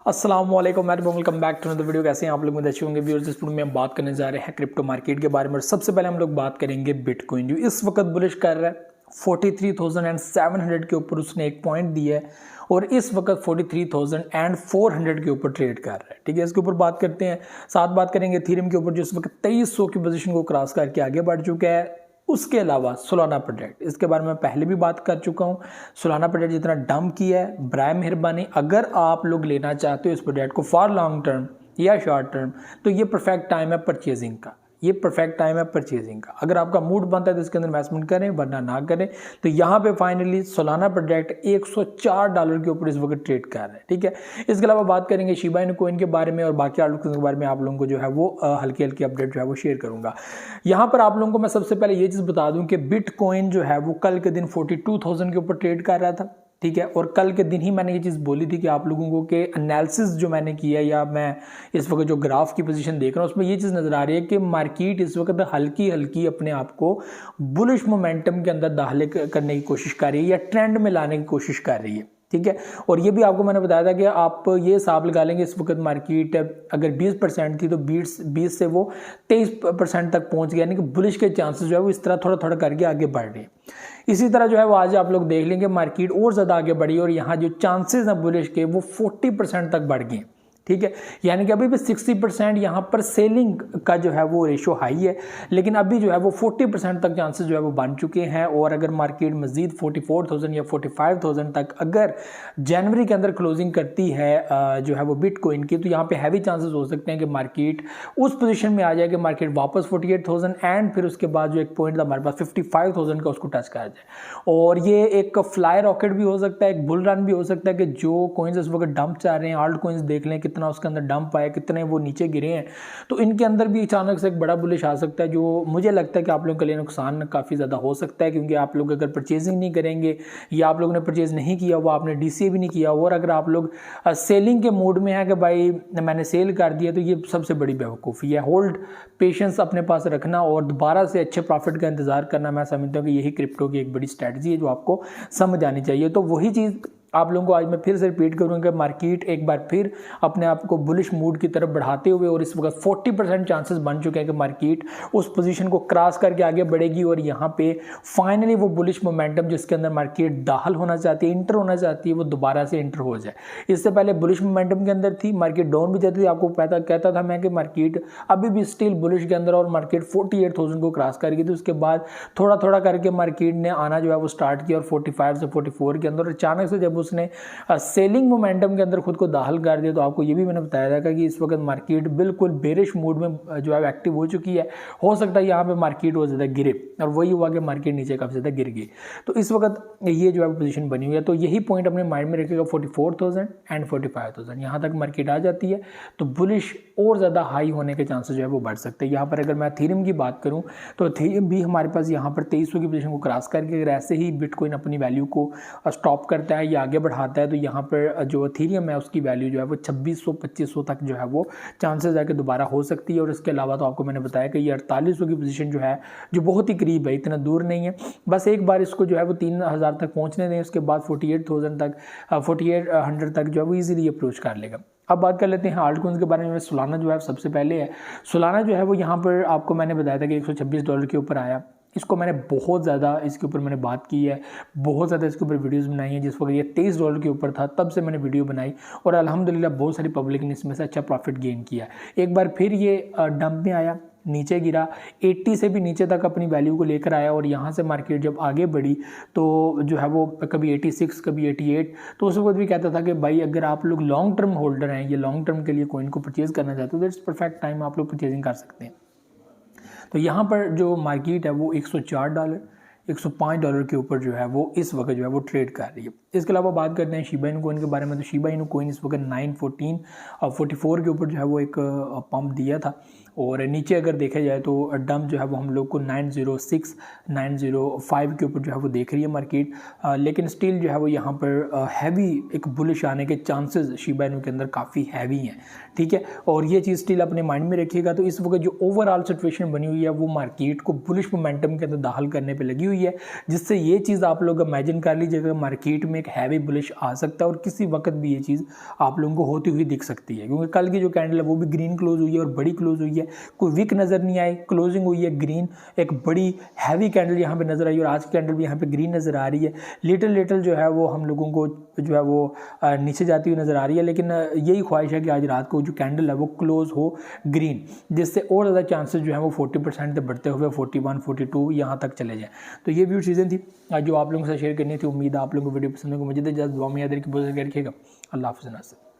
अस्सलाम वालेकुम welcome back to another video. कैसे हैं आप लोग? मुझे अच्छे होंगे व्यूअर्स। इस वीडियो में हम बात करने जा रहे हैं क्रिप्टो मार्केट के बारे में। और सबसे पहले हम लोग बात करेंगे बिटकॉइन, जो इस वक्त बुलिश कर रहा है 43,700 के ऊपर उसने एक पॉइंट दिया है और इस वक्त 43,400 के ऊपर ट्रेड कर रहा है। ठीक है, इसके ऊपर बात करते हैं। साथ बात करेंगे इथेरियम के ऊपर, जो इस वक्त 2300 की पोजीशन को क्रॉस करके आगे बढ़ चुका है। उसके अलावा सोलाना प्रोजेक्ट, इसके बारे में पहले भी बात कर चुका हूं। सोलाना प्रोजेक्ट जितना डंप किया है, बराए मेहरबानी अगर आप लोग लेना चाहते हो इस प्रोजेक्ट को फॉर लॉन्ग टर्म या शॉर्ट टर्म, तो ये परफेक्ट टाइम है परचेजिंग का। ये परफेक्ट टाइम है परचेजिंग का। अगर आपका मूड बनता है तो इसके अंदर इन्वेस्टमेंट करें, वरना ना करें। तो यहाँ पे फाइनली सोलाना प्रोजेक्ट $104 के ऊपर इस वक्त ट्रेड कर रहा है। ठीक है, इसके अलावा बात करेंगे शिबा इनु कॉइन के बारे में और बाकी आर्टिकल्स के बारे में। आप लोगों को जो है वो हल्की हल्की अपडेट जो है वो शेयर करूंगा। यहाँ पर आप लोगों को मैं सबसे पहले ये चीज़ बता दूं कि बिटकॉइन जो है वो कल के दिन 42,000 के ऊपर ट्रेड कर रहा था। ठीक है, और कल के दिन ही मैंने ये चीज़ बोली थी कि आप लोगों को कि एनालिसिस जो मैंने किया या मैं इस वक्त जो ग्राफ की पोजीशन देख रहा हूँ उसमें ये चीज़ नज़र आ रही है कि मार्केट इस वक्त हल्की हल्की अपने आप को बुलिश मोमेंटम के अंदर दाखिल करने की कोशिश कर रही है या ट्रेंड में लाने की कोशिश कर रही है। ठीक है, और ये भी आपको मैंने बताया था कि आप ये हिसाब लगा लेंगे इस वक्त मार्केट अगर 20% थी तो 20 से वो 23% तक पहुंच गया, यानी कि बुलिश के चांसेस जो है वो इस तरह थोड़ा थोड़ा करके आगे बढ़ रहे हैं। इसी तरह जो है वो आज आप लोग देख लेंगे मार्केट और ज़्यादा आगे बढ़ी और यहाँ जो चांसेस हैं बुलिश के वो 40% तक बढ़ गए। ठीक है, यानी कि अभी भी 60% यहाँ पर सेलिंग का जो है वो रेशो हाई है, लेकिन अभी जो है वो 40% तक चांसेस जो है वो बन चुके हैं। और अगर मार्केट मजीद 44,000 या 45,000 तक अगर जनवरी के अंदर क्लोजिंग करती है जो है वो बिटकॉइन की, तो यहाँ पे हैवी चांसेस हो सकते हैं कि मार्केट उस पोजीशन में आ जाए कि मार्केट वापस 48,000 एंड फिर उसके बाद जो एक पॉइंट था हमारे पास 55,000 का उसको टच कर जाए। और ये एक फ्लाई रॉकेट भी हो सकता है, एक बुल रन भी हो सकता है कि जो कॉइन्स इस वक्त डंप चाह रहे हैं, आल्ट कॉइन्स देख लें कितना उसके अंदर डंप आया, कितने वो नीचे गिरे हैं, तो इनके अंदर भी अचानक से एक बड़ा बुलिश आ सकता है, जो मुझे लगता है कि आप लोगों के लिए नुकसान काफ़ी ज़्यादा हो सकता है। क्योंकि आप लोग अगर परचेजिंग नहीं करेंगे या आप लोगों ने परचेज नहीं किया हुआ, आपने डीसीए भी नहीं किया हुआ, और अगर आप लोग सेलिंग के मूड में है कि भाई मैंने सेल कर दिया, तो ये सबसे बड़ी बेवकूफ़ी है। होल्ड पेशेंस अपने पास रखना और दोबारा से अच्छे प्रॉफिट का इंतजार करना, मैं समझता हूँ कि यही क्रिप्टो की एक बड़ी स्ट्रैटेजी है जो आपको समझ आनी चाहिए। तो वही चीज़ आप लोगों को आज मैं फिर से रिपीट करूंगा कि मार्केट एक बार फिर अपने आप को बुलिश मूड की तरफ बढ़ाते हुए, और इस वक्त 40% चांसेस बन चुके हैं कि मार्केट उस पोजीशन को क्रॉस करके आगे बढ़ेगी और यहाँ पे फाइनली वो बुलिश मोमेंटम जिसके अंदर मार्केट दाखिल होना चाहती है, इंटर होना चाहती है, वो दोबारा से इंटर हो जाए। इससे पहले बुलिश मोमेंटम के अंदर थी, मार्केट डाउन भी जाती थी। आपको पता कहता था मैं कि मार्केट अभी भी स्टिल बुलिश के अंदर, और मार्केट 48,000 को क्रॉस कर गई थी। उसके बाद थोड़ा थोड़ा करके मार्केट ने आना जो है वो स्टार्ट किया और 45 से 44 के अंदर अचानक से जब उसने सेलिंग मोमेंटम के अंदर खुद को दाखिल कर दिया, तो आपको ये भी मैंने बताया था कि इस वक्त मार्केट बिल्कुल बेरिश मूड में जो है एक्टिव हो चुकी है। हो सकता है यहाँ पे मार्केट बहुत ज़्यादा गिरे, और वही हुआ कि मार्केट नीचे काफ़ी ज़्यादा गिर गई। तो इस वक्त ये जो है पोजीशन बनी हुई है, तो यही पॉइंट अपने माइंड में रखिएगा 44,000 एंड 45,000 यहाँ तक मार्केट आ जाती है तो बुलिश और ज़्यादा हाई होने के चांसेस जो है वो बढ़ सकते हैं। यहाँ पर अगर मैं इथेरियम की बात करूँ तो इथेरियम भी हमारे पास यहाँ पर 2300 की पोजीशन को क्रॉस करके अगर ऐसे ही बिटकॉइन अपनी वैल्यू को स्टॉप करता है या आगे बढ़ाता है, तो यहाँ पर जो इथेरियम है उसकी वैल्यू जो है वो 2600-2500 तक जो है वो चांसेस है कि दोबारा हो सकती है। और इसके अलावा तो आपको मैंने बताया कि ये 4800 की पोजीशन जो है जो बहुत ही करीब है, इतना दूर नहीं है। बस एक बार इसको जो है वो 3000 तक पहुँचने दें, उसके बाद 48,000 तक 4800 तक जो है वो ईजिली अप्रोच कर लेगा। अब बात कर लेते हैं आल्ट कॉइन्स के बारे में। सोलाना जो है सबसे पहले है। सोलाना जो है वो यहाँ पर आपको मैंने बताया था कि $126 के ऊपर आया। इसको मैंने बहुत ज़्यादा इसके ऊपर मैंने बात की है, बहुत ज़्यादा इसके ऊपर वीडियोस बनाई हैं। जिस वक्त ये $23 के ऊपर था तब से मैंने वीडियो बनाई और अल्हम्दुलिल्लाह बहुत सारी पब्लिक ने इसमें से अच्छा प्रॉफिट गेन किया। एक बार फिर ये डंप में आया, नीचे गिरा, 80 से भी नीचे तक अपनी वैल्यू को लेकर आया, और यहाँ से मार्केट जब आगे बढ़ी तो जो है वो कभी 86 कभी 88, तो उस वक्त भी कहता था कि भाई अगर आप लोग लॉन्ग टर्म होल्डर हैं, ये लॉन्ग टर्म के लिए कॉइन को परचेज़ करना चाहते हो तो इट्स परफेक्ट टाइम, आप लोग परचेजिंग कर सकते हैं। तो यहाँ पर जो मार्केट है वो $104 $105 के ऊपर जो है वो इस वक्त जो है वो ट्रेड कर रही है। इसके अलावा बात करते हैं शिबा इनु कॉइन के बारे में। तो शिबा इनु कॉइन इस वक्त 914 और 44 के ऊपर जो है वो एक पंप दिया था, और नीचे अगर देखा जाए तो डंप जो है वो हम लोग को 906 905 के ऊपर जो है वो देख रही है मार्केट, लेकिन स्टिल जो है वो यहाँ पर हैवी एक बुलिश आने के चांसेस शिबा इनू के अंदर काफ़ी हैवी हैं, ठीक है। और ये चीज़ स्टिल अपने माइंड में रखिएगा। तो इस वक्त जो ओवरऑल सिचुएशन बनी हुई है वो मार्केट को बुलिश मोमेंटम के अंदर दाखिल करने पे लगी हुई है, जिससे ये चीज़ आप लोग इमेजिन कर लीजिएगा मार्केट में एक हैवी बुलिश आ सकता है और किसी वक्त भी ये चीज़ आप लोगों को होती हुई दिख सकती है, क्योंकि कल की जो कैंडल है वो भी ग्रीन क्लोज हुई है और बड़ी क्लोज हुई है, कोई वीक नज़र नहीं आई, क्लोजिंग हुई है ग्रीन, एक बड़ी हैवी कैंडल यहाँ पे नज़र आई और आज की कैंडल भी यहाँ पे ग्रीन नज़र आ रही है। लिटिल जो है वो हम लोगों को जो है वो नीचे जाती हुई नज़र आ रही है, लेकिन यही ख्वाहिश है कि आज रात को जो कैंडल है वो क्लोज हो ग्रीन, जिससे और ज़्यादा चांसेस जो है वो 40% से बढ़ते हुए 41 42 यहाँ तक चले जाए। तो ये भी चीज़ें थी जो आप लोगों के साथ शेयर करनी थी। उम्मीद है आप लोगों को वीडियो पसंद होगी। मुझे तो जस्ट दुआ में याद रखिए, बहुत रखिएगा। अल्लाह हाफ़िज़।